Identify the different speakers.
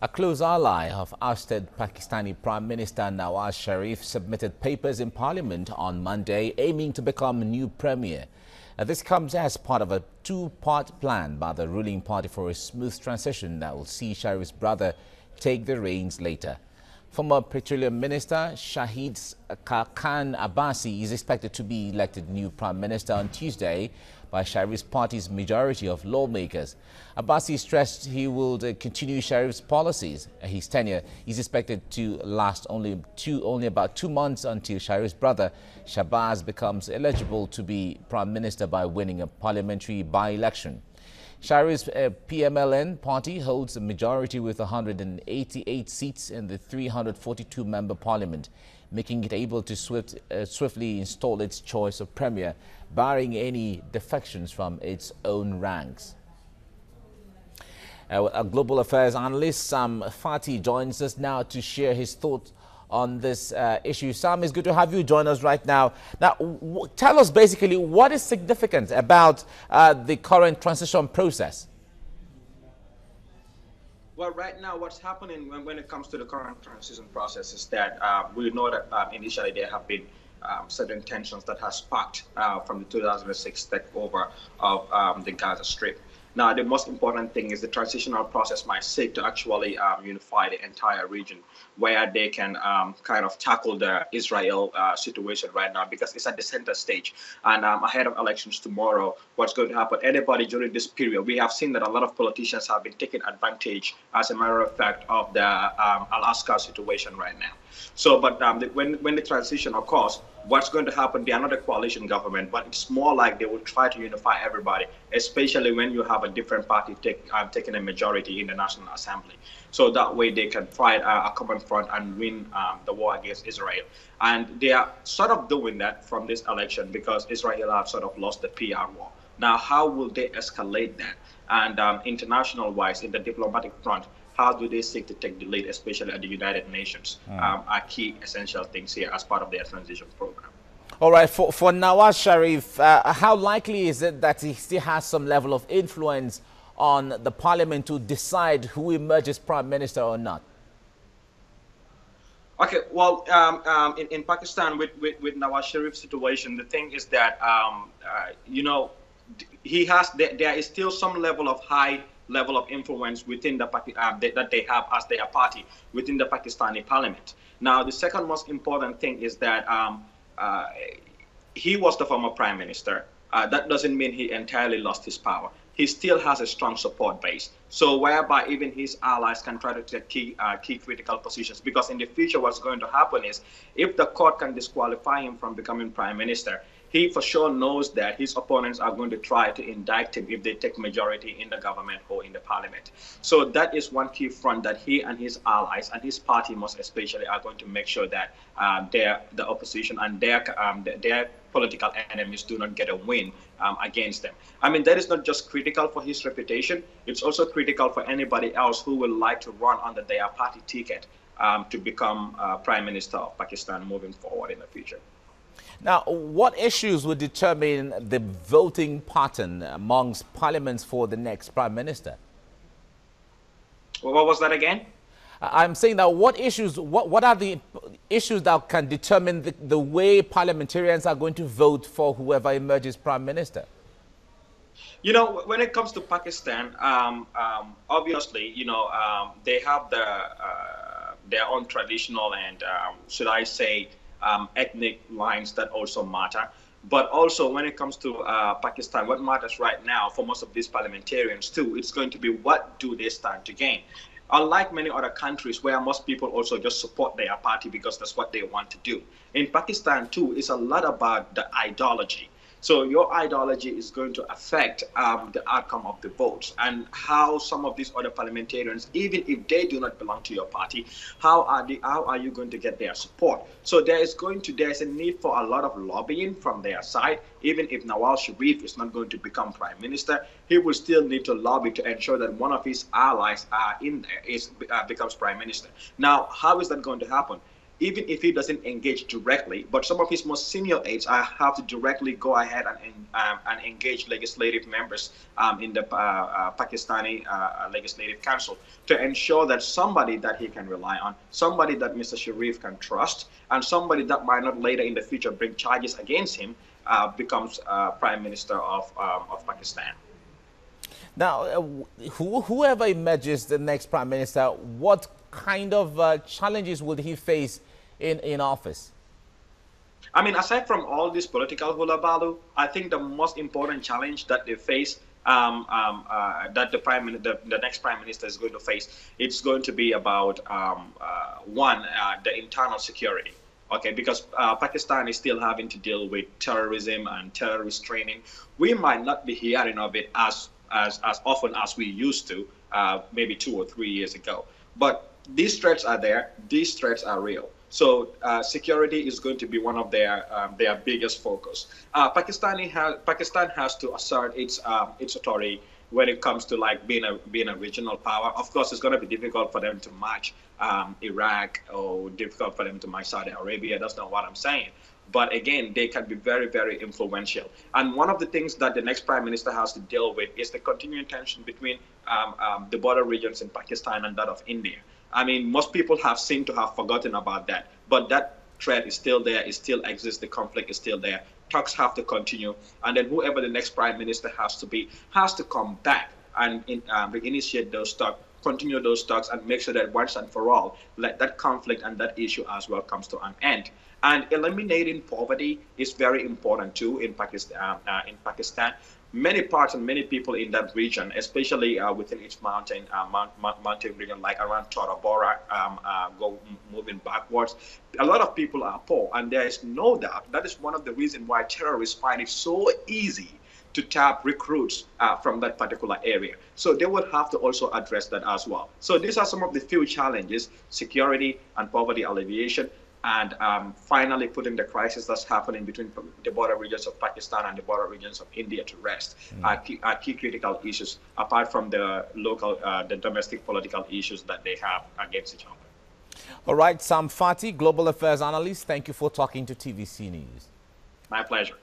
Speaker 1: A close ally of ousted Pakistani Prime Minister Nawaz Sharif submitted papers in Parliament on Monday aiming to become new premier. This comes as part of a two-part plan by the ruling party for a smooth transition that will see Sharif's brother take the reins later. Former Petroleum Minister Shahid Khan Abbasi is expected to be elected new Prime Minister on Tuesday by Sharif's party's majority of lawmakers. Abbasi stressed he will continue Sharif's policies. His tenure is expected to last only about 2 months until Sharif's brother Shahbaz becomes eligible to be Prime Minister by winning a parliamentary by-election. Sharif's PMLN party holds a majority with 188 seats in the 342-member parliament, making it able to swiftly install its choice of premier, barring any defections from its own ranks. A global affairs analyst, Sam Phatey, joins us now to share his thoughts on this issue. Sam, it's good to have you join us right now. Now, tell us basically what is significant about the current transition process.
Speaker 2: Well, right now, what's happening when it comes to the current transition process is that we know that initially there have been certain tensions that have sparked from the 2006 takeover of the Gaza Strip. Now, the most important thing is the transitional process might seek to actually unify the entire region, where they can kind of tackle the Israel situation right now, because it's at the center stage. And ahead of elections tomorrow, what's going to happen? Anybody during this period, we have seen that a lot of politicians have been taking advantage, as a matter of fact, of the Alaska situation right now. So, but when the transition occurs, what's going to happen? They are not a coalition government, but it's more like they will try to unify everybody, especially when you have a different party taking a majority in the National Assembly. So that way they can fight a common front and win the war against Israel. And they are sort of doing that from this election because Israel have sort of lost the PR war. Now, how will they escalate that? And international-wise, in the diplomatic front, how do they seek to take the lead, especially at the United Nations, are key essential things here as part of their transition program.
Speaker 1: All right, for Nawaz Sharif, how likely is it that he still has some level of influence on the parliament to decide who emerges prime minister or not?
Speaker 2: Okay, well, in Pakistan, with Nawaz Sharif's situation, the thing is that, you know, there is still some level of high level of influence within the that they have as their party within the Pakistani parliament. Now, the second most important thing is that he was the former prime minister. That doesn't mean he entirely lost his power. He still has a strong support base. So whereby even his allies can try to take key critical positions, because in the future what's going to happen is if the court can disqualify him from becoming prime minister, he for sure knows that his opponents are going to try to indict him if they take majority in the government or in the parliament. So that is one key front that he and his allies and his party most especially are going to make sure that the opposition and their political enemies do not get a win against them. I mean, that is not just critical for his reputation, it's also critical for anybody else who would like to run under their party ticket to become Prime Minister of Pakistan moving forward in the future.
Speaker 1: Now, what issues would determine the voting pattern amongst parliaments for the next prime minister?
Speaker 2: Well, what was that again?
Speaker 1: I'm saying that what are the issues that can determine the way parliamentarians are going to vote for whoever emerges prime minister?
Speaker 2: You know, when it comes to Pakistan, obviously, you know, they have their own traditional and, should I say, ethnic lines that also matter. But also when it comes to Pakistan, what matters right now for most of these parliamentarians too, it's going to be what do they stand to gain. Unlike many other countries where most people also just support their party because that's what they want to do. In Pakistan too, it's a lot about the ideology. So your ideology is going to affect the outcome of the votes, and how some of these other parliamentarians, even if they do not belong to your party, how are you going to get their support? So there's a need for a lot of lobbying from their side. Even if Nawaz Sharif is not going to become prime minister, he will still need to lobby to ensure that one of his allies becomes prime minister. Now, how is that going to happen? even if he doesn't engage directly, but some of his most senior aides have to directly go ahead and engage legislative members in the Pakistani Legislative Council to ensure that somebody that he can rely on, somebody that Mr. Sharif can trust, and somebody that might not later in the future bring charges against him becomes Prime Minister of Pakistan.
Speaker 1: Now, whoever emerges the next Prime Minister, what kind of challenges would he face in office?
Speaker 2: I mean, aside from all this political hullabaloo, I think the most important challenge that they face, that the next prime minister is going to face, it's going to be about the internal security. Okay, because Pakistan is still having to deal with terrorism and terrorist training. We might not be hearing of it as often as we used to, maybe 2 or 3 years ago. But these threats are there. These threats are real. So security is going to be one of their biggest focus. Pakistan has to assert its authority when it comes to like being a regional power. Of course, it's going to be difficult for them to match Iraq, or difficult for them to match Saudi Arabia. That's not what I'm saying. But again, they can be very, very influential. And one of the things that the next prime minister has to deal with is the continuing tension between the border regions in Pakistan and that of India. I mean, most people seemed to have forgotten about that. But that threat is still there. It still exists. The conflict is still there. Talks have to continue. And then whoever the next prime minister has to come back and reinitiate those talks, continue those talks, and make sure that once and for all, that conflict and that issue as well comes to an end. And eliminating poverty is very important too in Pakistan. Many parts and many people in that region, especially within its mountain region, like around Tora Bora, moving backwards. A lot of people are poor, and there is no doubt that is one of the reasons why terrorists find it so easy to tap recruits from that particular area. So they would have to also address that as well. So these are some of the few challenges: security and poverty alleviation, and finally putting the crisis that's happening between the border regions of Pakistan and the border regions of India to rest. Are key critical issues, apart from the local, the domestic political issues that they have against each other.
Speaker 1: All right, Sam Phatey, Global Affairs Analyst, thank you for talking to TVC News.
Speaker 2: My pleasure.